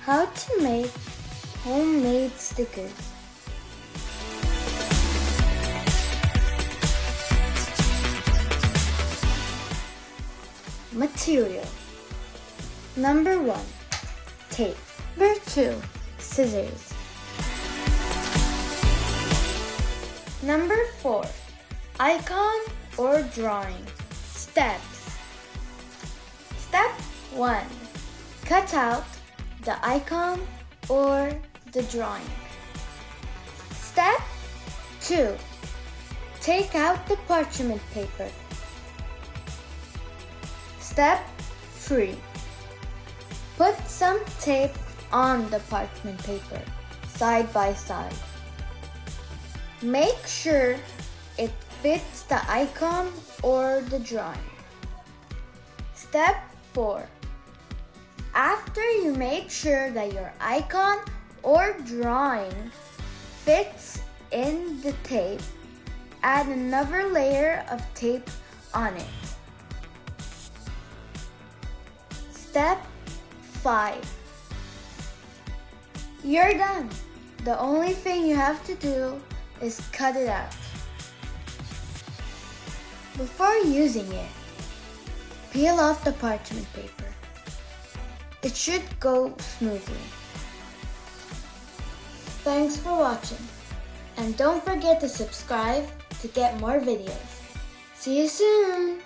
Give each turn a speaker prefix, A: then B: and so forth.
A: How to make homemade stickers. Material. Number 1, tape. Number 2, scissors. Number 4, icon or drawing. Steps. Step 1, cut out the icon or the drawing. Step 2, take out the parchment paper. Step 3, put some tape on the parchment paper, side by side. Make sure it fits the icon or the drawing. Step 4, after you make sure that your icon or drawing fits in the tape, add another layer of tape on it. Step 5. You're done. The only thing you have to do is cut it out. Before using it, peel off the parchment paper. It should go smoothly. Thanks for watching, and don't forget to subscribe to get more videos. See you soon!